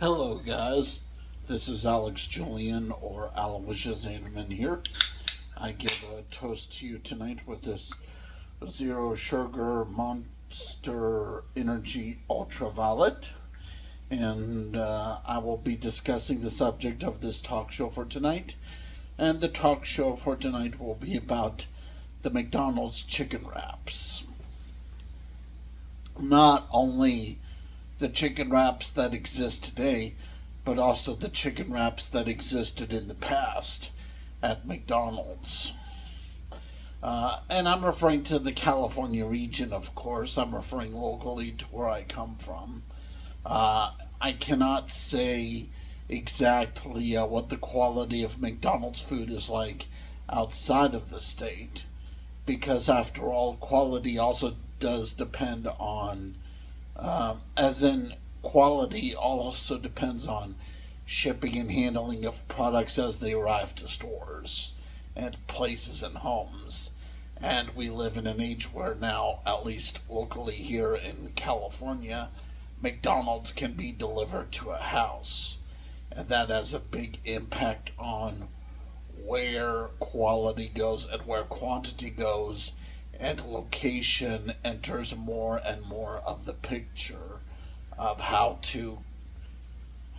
Hello, guys. This is Alex Julian or Aloysius Anderman here. I give a toast to you tonight with this zero sugar Monster Energy Ultraviolet. And I will be discussing the subject of this talk show for tonight. And the talk show for tonight will be about the McDonald's chicken wraps. Not only the chicken wraps that exist today, but also the chicken wraps that existed in the past at McDonald's. And I'm referring to the California region, of course. I'm referring locally to where I come from. I cannot say exactly what the quality of McDonald's food is like outside of the state, because after all, quality also does depend on as in quality also depends on shipping and handling of products as they arrive to stores and places and homes. And we live in an age where now, at least locally here in California, McDonald's can be delivered to a house. And that has a big impact on where quality goes and where quantity goes, and location enters more and more of the picture of how to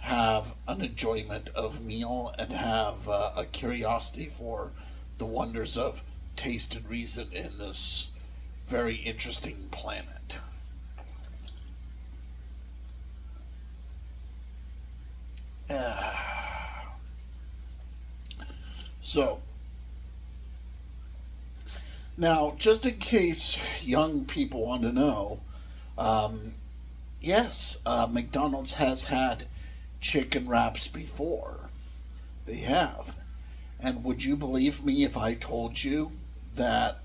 have an enjoyment of meal and have a curiosity for the wonders of taste and reason in this very interesting planet. So, now, just in case young people want to know, yes, McDonald's has had chicken wraps before. They have. And would you believe me if I told you that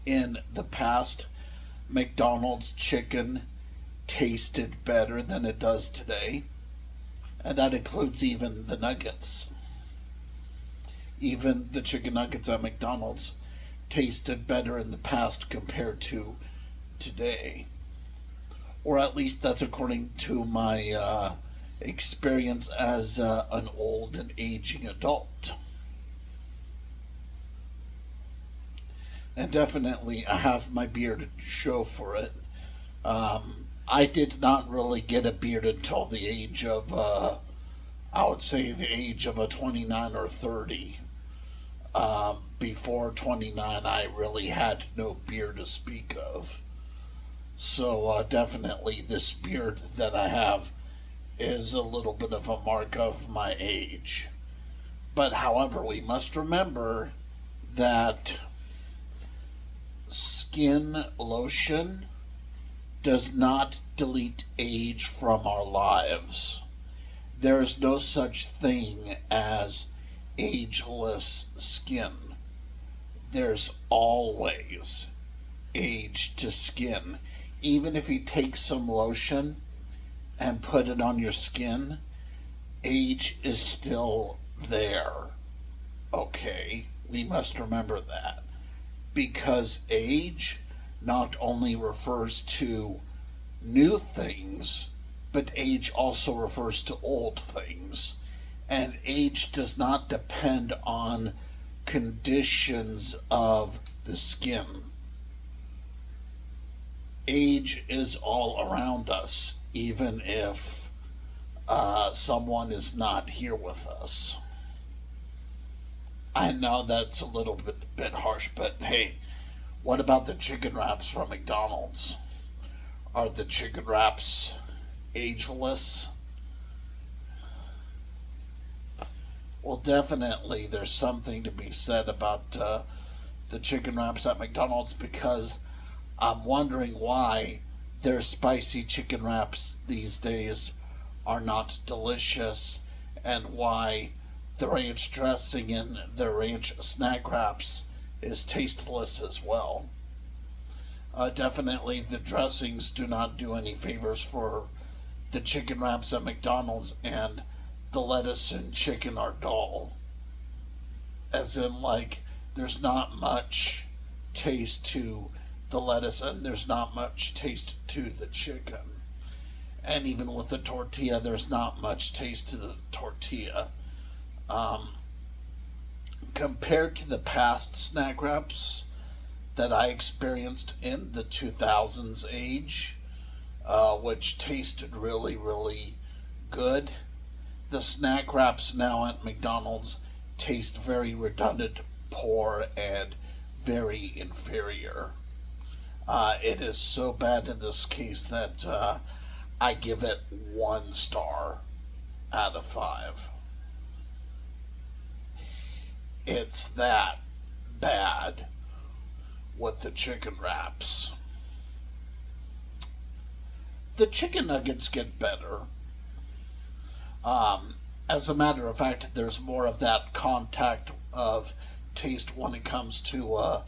in the past, McDonald's chicken tasted better than it does today? And that includes even the nuggets. Even the chicken nuggets at McDonald's tasted better in the past compared to today. Or at least that's according to my experience as an old and aging adult. And definitely I have my beard to show for it. I did not really get a beard until the age of, I would say the age of a 29 or 30. Before 29, I really had no beard to speak of. So definitely this beard that I have is a little bit of a mark of my age. But however, we must remember that skin lotion does not delete age from our lives. There is no such thing as ageless skin. There's always age to skin. Even if you take some lotion and put it on your skin, age is still there. Okay, we must remember that. Because age not only refers to new things, but age also refers to old things. And age does not depend on conditions of the skin. Age is all around us, even if someone is not here with us. I know that's a little bit harsh, but hey, what about the chicken wraps from McDonald's? Are the chicken wraps ageless? Well, definitely there's something to be said about the chicken wraps at McDonald's, because I'm wondering why their spicy chicken wraps these days are not delicious, and why the ranch dressing in their ranch snack wraps is tasteless as well. Definitely the dressings do not do any favors for the chicken wraps at McDonald's, and the lettuce and chicken are dull. As in, like, there's not much taste to the lettuce and there's not much taste to the chicken. And even with the tortilla, there's not much taste to the tortilla. Um, Compared to the past snack wraps that I experienced in the 2000s age, which tasted really, really good, the snack wraps now at McDonald's taste very redundant, poor, and very inferior. It is so bad in this case that I give it 1 star out of 5. It's that bad with the chicken wraps. The chicken nuggets get better. As a matter of fact, there's more of that contact of taste when it comes to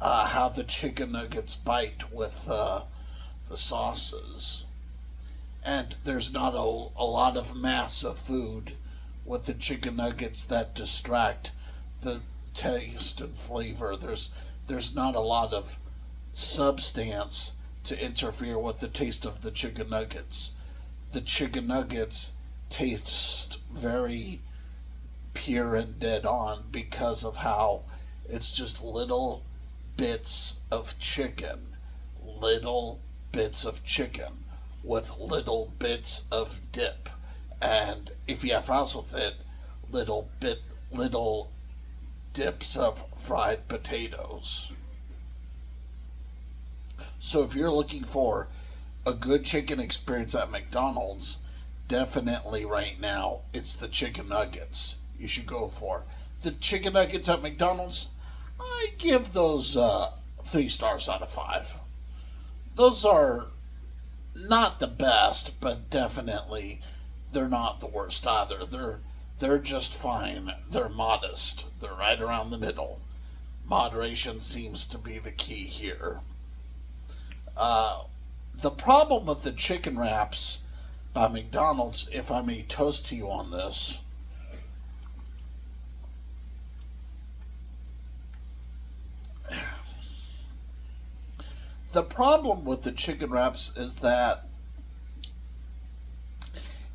how the chicken nuggets bite with the sauces. And there's not a lot of mass of food with the chicken nuggets that distract the taste and flavor. There's not a lot of substance to interfere with the taste of the chicken nuggets. The chicken nuggets taste very pure and dead on because of how it's just little bits of chicken, little bits of chicken with little bits of dip, and if you have fries with it, little dips of fried potatoes. So if you're looking for a good chicken experience at McDonald's, definitely right now it's the chicken nuggets you should go for. The chicken nuggets at McDonald's, I give those 3 stars out of 5. Those are not the best, but definitely they're not the worst either. They're just fine. They're modest. They're right around the middle. Moderation seems to be the key here. The problem with the chicken wraps by McDonald's, if I may toast to you on this, the problem with the chicken wraps is that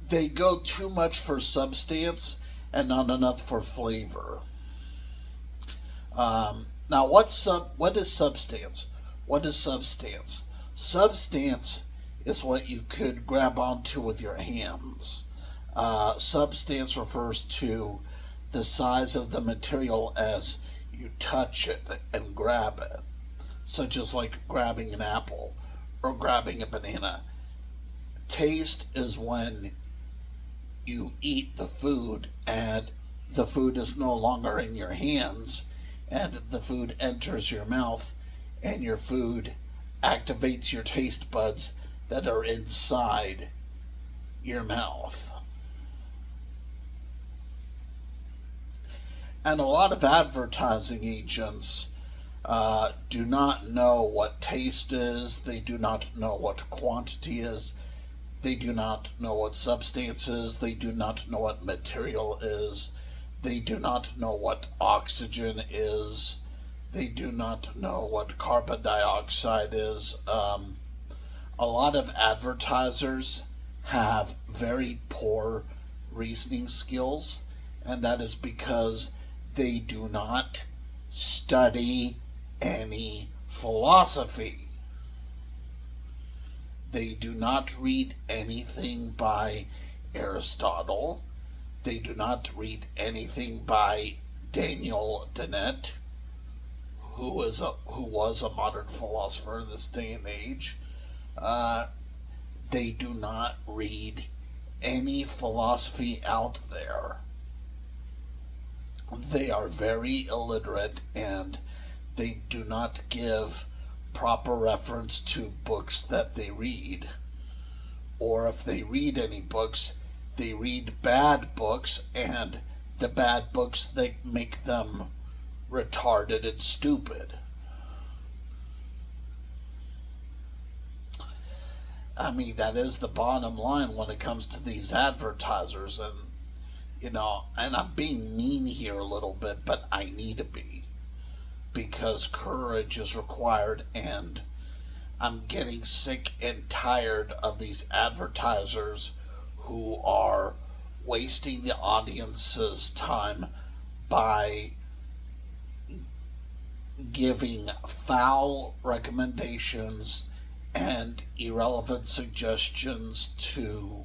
they go too much for substance and not enough for flavor. Now, what is substance? What is substance? Substance is what you could grab onto with your hands. Substance refers to the size of the material as you touch it and grab it, such as like grabbing an apple or grabbing a banana. Taste is when you eat the food and the food is no longer in your hands and the food enters your mouth and your food activates your taste buds that are inside your mouth. And a lot of advertising agents do not know what taste is, they do not know what quantity is, they do not know what substance is, they do not know what material is, they do not know what oxygen is, they do not know what carbon dioxide is. A lot of advertisers have very poor reasoning skills, and that is because they do not study any philosophy. They do not read anything by Aristotle. They do not read anything by Daniel Dennett, who was a modern philosopher in this day and age. They do not read any philosophy out there. They are very illiterate and they do not give proper reference to books that they read. Or if they read any books, they read bad books, and the bad books, they make them retarded and stupid. I mean, that is the bottom line when it comes to these advertisers, and and I'm being mean here a little bit, but I need to be, because courage is required, and I'm getting sick and tired of these advertisers who are wasting the audience's time by giving foul recommendations and irrelevant suggestions to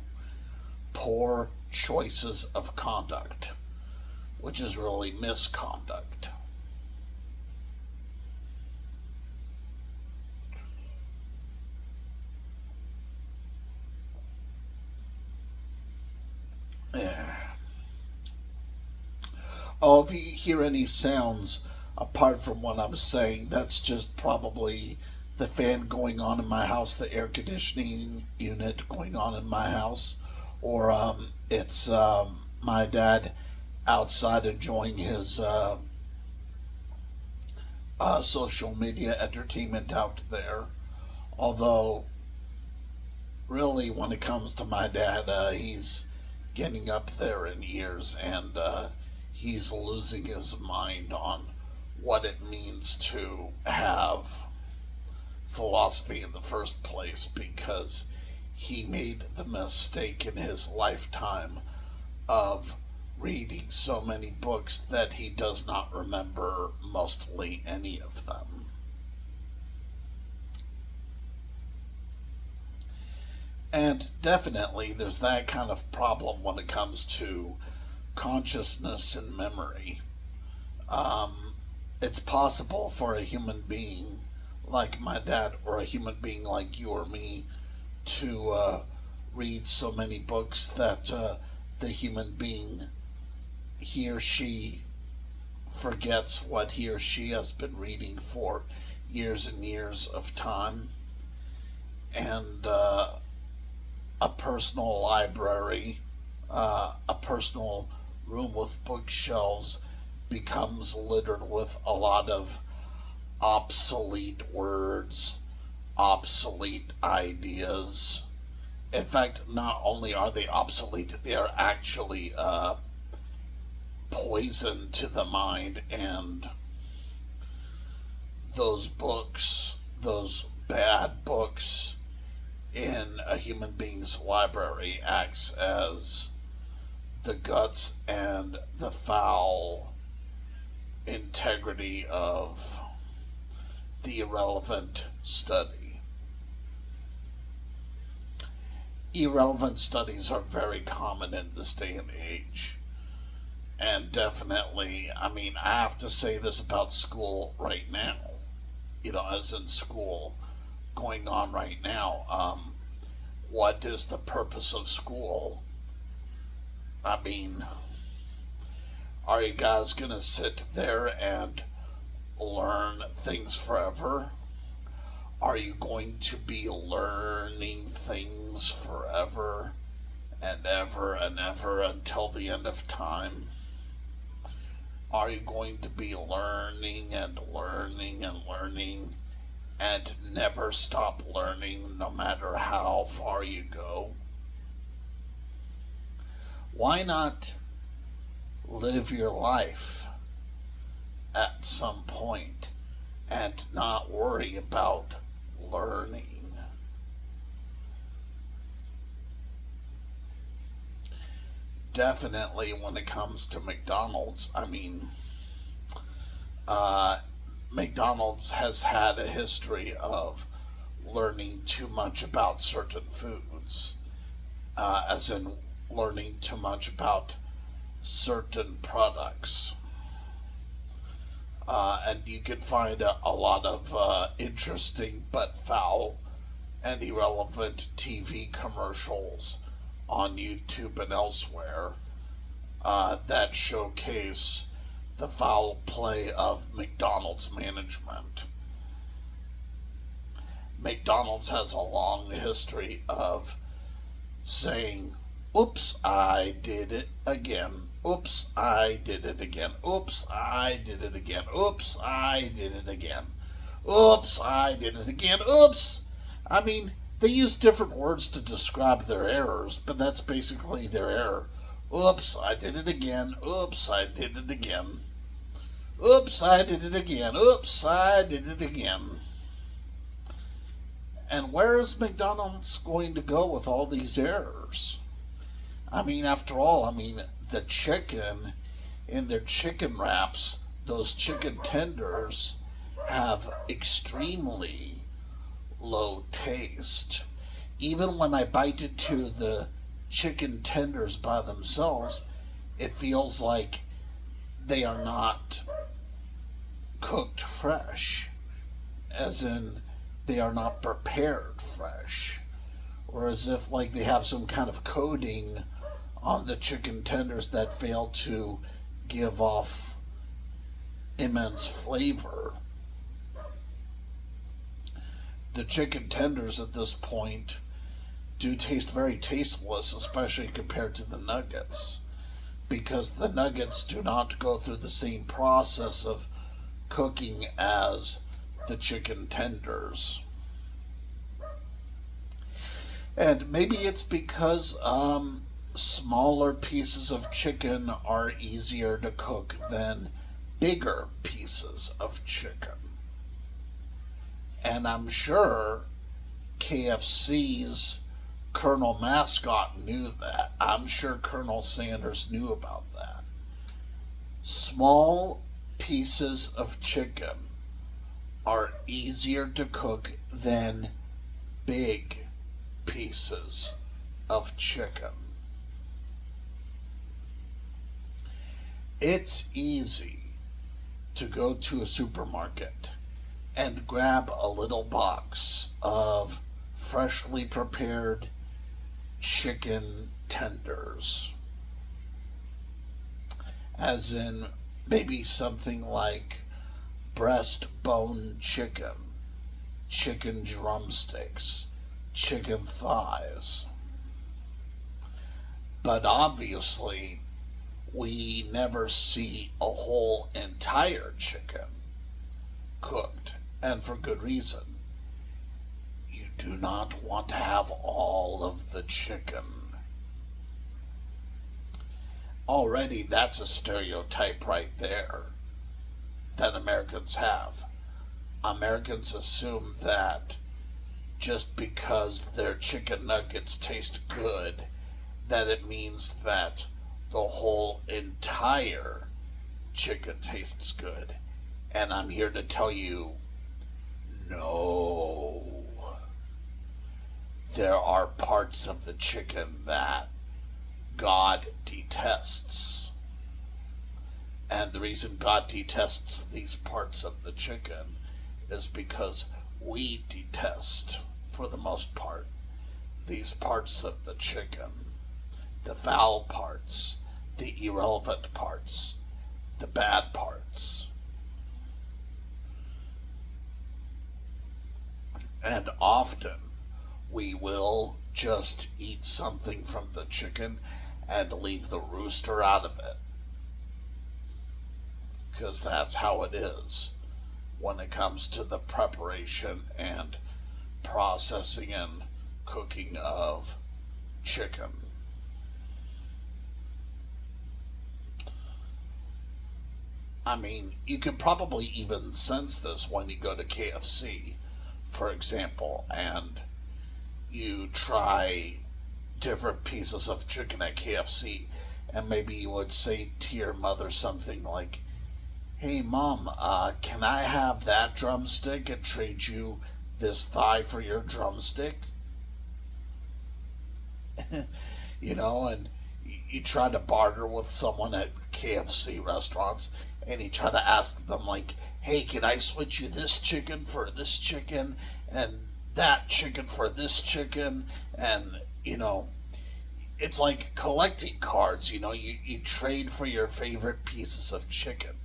poor choices of conduct, which is really misconduct. Oh, if you hear any sounds apart from what I'm saying, that's just probably the fan going on in my house, the air conditioning unit going on in my house, or it's my dad outside enjoying his social media entertainment out there. Although, really, when it comes to my dad, he's getting up there in years and he's losing his mind on what it means to have philosophy in the first place because he made the mistake in his lifetime of reading so many books that he does not remember mostly any of them. And definitely there's that kind of problem when it comes to consciousness and memory. It's possible for a human being like my dad or a human being like you or me to read so many books that the human being, he or she, forgets what he or she has been reading for years and years of time. And a personal library, a personal room with bookshelves becomes littered with a lot of obsolete words, obsolete ideas. In fact, not only are they obsolete, they are actually poison to the mind, and those books, those bad books in a human being's library acts as the guts and the foul integrity of the irrelevant study. Irrelevant studies are very common in this day and age. And definitely, I mean, I have to say this about school right now. As in school going on right now. What is the purpose of school? I mean, are you guys going to sit there and learn things forever? Are you going to be learning things forever and ever and ever until the end of time? Are you going to be learning and learning and learning and never stop learning no matter how far you go? Why not live your life at some point and not worry about learning? Definitely when it comes to McDonald's, I mean, McDonald's has had a history of learning too much about certain foods, as in learning too much about certain products. And you can find a lot of interesting but foul and irrelevant TV commercials on YouTube and elsewhere that showcase the foul play of McDonald's management. McDonald's has a long history of saying, "Oops, I did it again. Oops, I did it again. Oops, I did it again. Oops, I did it again. Oops, I did it again. Oops." I mean, they use different words to describe their errors, but that's basically their error. Oops, I did it again. Oops, I did it again. Oops, I did it again. Oops, I did it again. And where is McDonald's going to go with all these errors? I mean, after all, the chicken in their chicken wraps, those chicken tenders have extremely low taste. Even when I bite into the chicken tenders by themselves, it feels like they are not cooked fresh, as in they are not prepared fresh, or as if like they have some kind of coating on the chicken tenders that fail to give off immense flavor. The chicken tenders at this point do taste very tasteless, especially compared to the nuggets, because the nuggets do not go through the same process of cooking as the chicken tenders. And maybe it's because smaller pieces of chicken are easier to cook than bigger pieces of chicken. And I'm sure KFC's Colonel Mascot knew that. I'm sure Colonel Sanders knew about that. Small pieces of chicken are easier to cook than big pieces of chicken. It's easy to go to a supermarket and grab a little box of freshly prepared chicken tenders. As in maybe something like breastbone chicken, chicken drumsticks, chicken thighs. But obviously, we never see a whole entire chicken cooked, and for good reason. You do not want to have all of the chicken. Already, that's a stereotype right there that Americans have. Americans assume that just because their chicken nuggets taste good, that it means that the whole entire chicken tastes good. And I'm here to tell you, no. There are parts of the chicken that God detests. And the reason God detests these parts of the chicken is because we detest, for the most part, these parts of the chicken. The foul parts, the irrelevant parts, the bad parts. And often we will just eat something from the chicken and leave the rooster out of it. Because that's how it is when it comes to the preparation and processing and cooking of chicken. You can probably even sense this when you go to KFC, for example, and you try different pieces of chicken at KFC, and maybe you would say to your mother something like, "Hey Mom, can I have that drumstick and trade you this thigh for your drumstick?" And you try to barter with someone at KFC restaurants, and you try to ask them like, "Hey, can I switch you this chicken for this chicken and that chicken for this chicken?" And it's like collecting cards. You trade for your favorite pieces of chicken.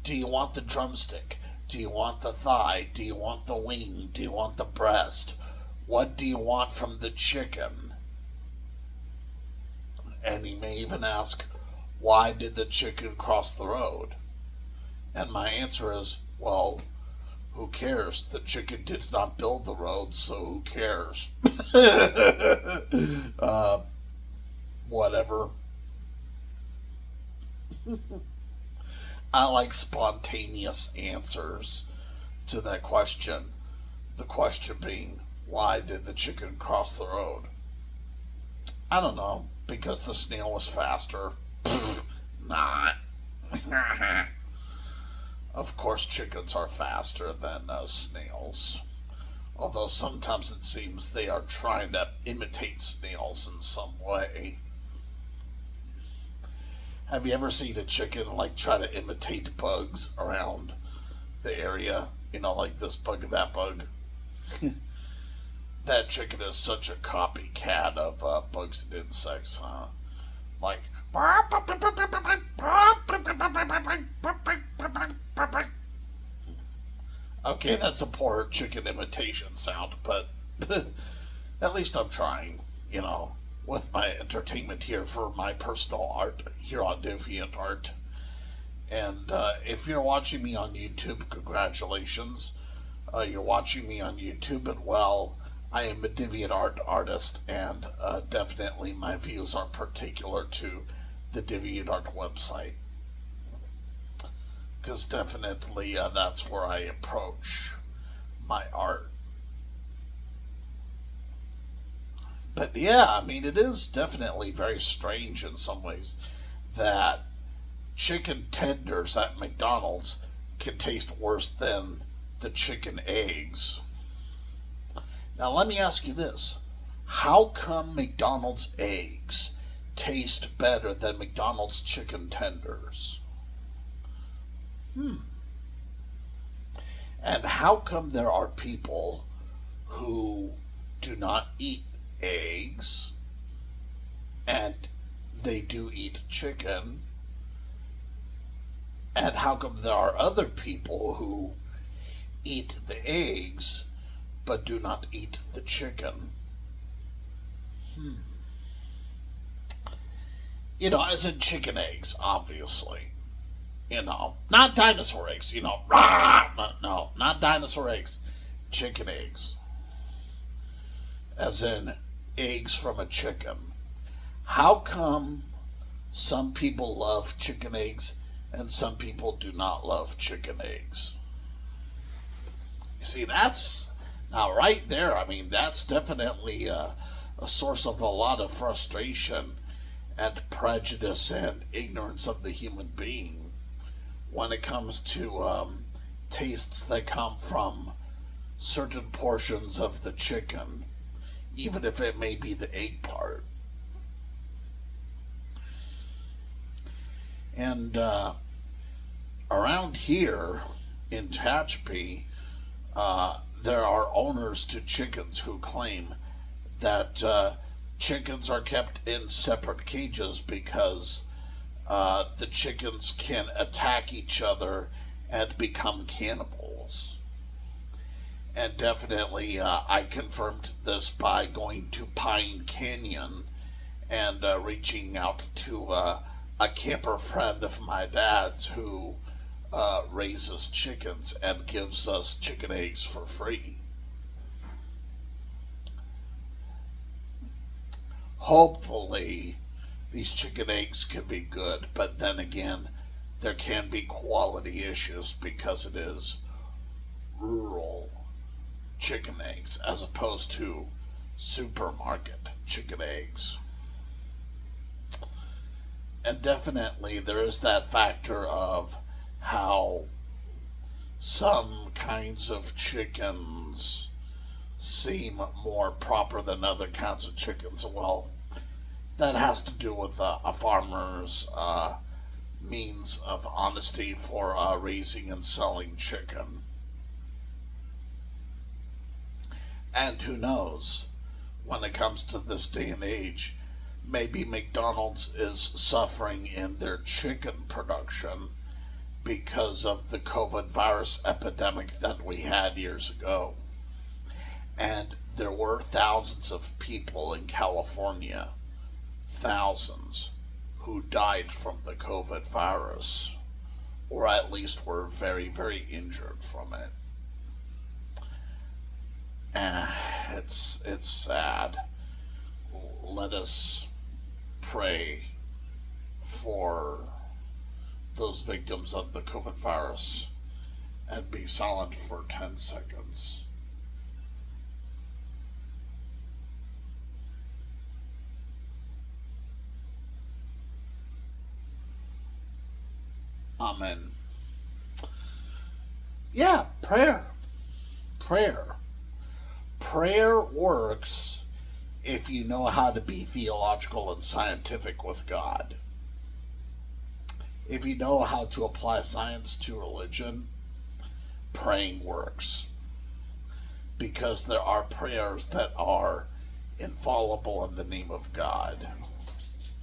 Do you want the drumstick? Do you want the thigh? Do you want the wing? Do you want the breast? What do you want from the chicken? And he may even ask, why did the chicken cross the road? And my answer is, well, who cares? The chicken did not build the road, so who cares? Whatever. I like spontaneous answers to that question. The question being, Why did the chicken cross the road? I don't know. Because the snail was faster. Not. Of course, chickens are faster than snails. Although sometimes it seems they are trying to imitate snails in some way. Have you ever seen a chicken like try to imitate bugs around the area? You know, like this bug and that bug. That chicken is such a copycat of bugs and insects, huh? Like, okay, that's a poor chicken imitation sound, but at least I'm trying, with my entertainment here for my personal art here on DeviantArt. And if you're watching me on YouTube, congratulations. You're watching me on YouTube, and well, I am a DeviantArt artist, and definitely my views are particular to the DeviantArt website. Because definitely that's where I approach my art. But yeah, I mean, it is definitely very strange in some ways that chicken tenders at McDonald's can taste worse than the chicken eggs. Now, let me ask you this. How come McDonald's eggs taste better than McDonald's chicken tenders? And how come there are people who do not eat eggs and they do eat chicken? And how come there are other people who eat the eggs but do not eat the chicken? As in chicken eggs, obviously. Not dinosaur eggs, no, not dinosaur eggs, chicken eggs. As in eggs from a chicken. How come some people love chicken eggs and some people do not love chicken eggs? You see, now right there, I mean, that's definitely a source of a lot of frustration and prejudice and ignorance of the human being when it comes to tastes that come from certain portions of the chicken, even if it may be the egg part. And around here in Tehachapi, there are owners to chickens who claim that chickens are kept in separate cages because the chickens can attack each other and become cannibals. And definitely, I confirmed this by going to Pine Canyon and reaching out to a camper friend of my dad's who raises chickens and gives us chicken eggs for free. Hopefully, these chicken eggs can be good, but then again, there can be quality issues because it is rural chicken eggs as opposed to supermarket chicken eggs. And definitely there is that factor of how some kinds of chickens seem more proper than other kinds of chickens. Well, that has to do with a farmer's means of honesty for raising and selling chicken. And who knows, when it comes to this day and age, maybe McDonald's is suffering in their chicken production because of the COVID virus epidemic that we had years ago. And there were thousands of people in California, thousands, who died from the COVID virus, or at least were very, very injured from it. It's sad. Let us pray for those victims of the COVID virus and be silent for 10 seconds. Amen. Yeah, prayer. Prayer. Prayer works if you know how to be theological and scientific with God. If you know how to apply science to religion, praying works. Because there are prayers that are infallible in the name of God.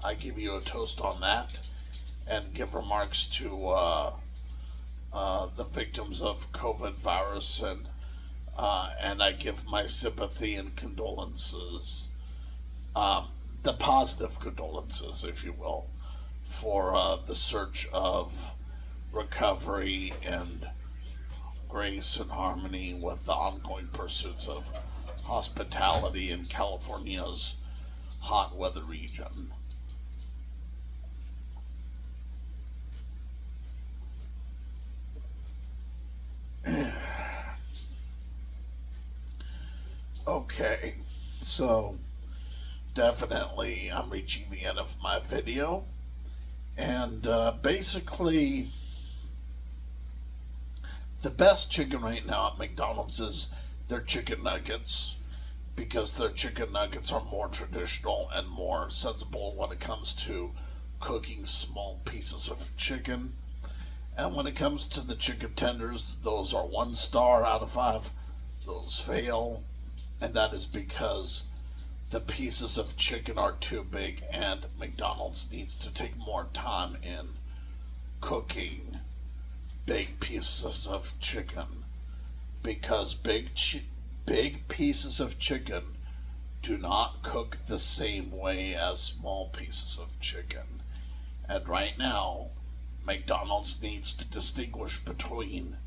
I give you a toast on that and give remarks to the victims of COVID virus, and I give my sympathy and condolences, the positive condolences, if you will, for the search of recovery and grace and harmony with the ongoing pursuits of hospitality in California's hot weather region. Okay, so definitely I'm reaching the end of my video, and basically the best chicken right now at McDonald's is their chicken nuggets, because their chicken nuggets are more traditional and more sensible when it comes to cooking small pieces of chicken. And when it comes to the chicken tenders, those are 1 star out of 5. Those fail, and that is because the pieces of chicken are too big, and McDonald's needs to take more time in cooking big pieces of chicken, because big pieces of chicken do not cook the same way as small pieces of chicken. And right now, McDonald's needs to distinguish between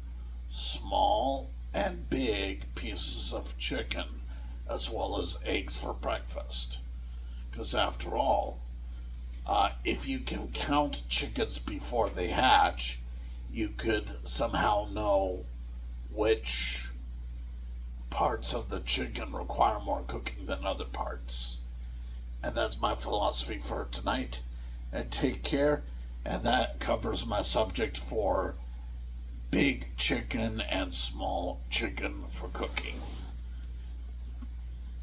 small and big pieces of chicken, as well as eggs for breakfast. Because after all, if you can count chickens before they hatch, you could somehow know which parts of the chicken require more cooking than other parts. And that's my philosophy for tonight. And take care. And that covers my subject for big chicken and small chicken for cooking.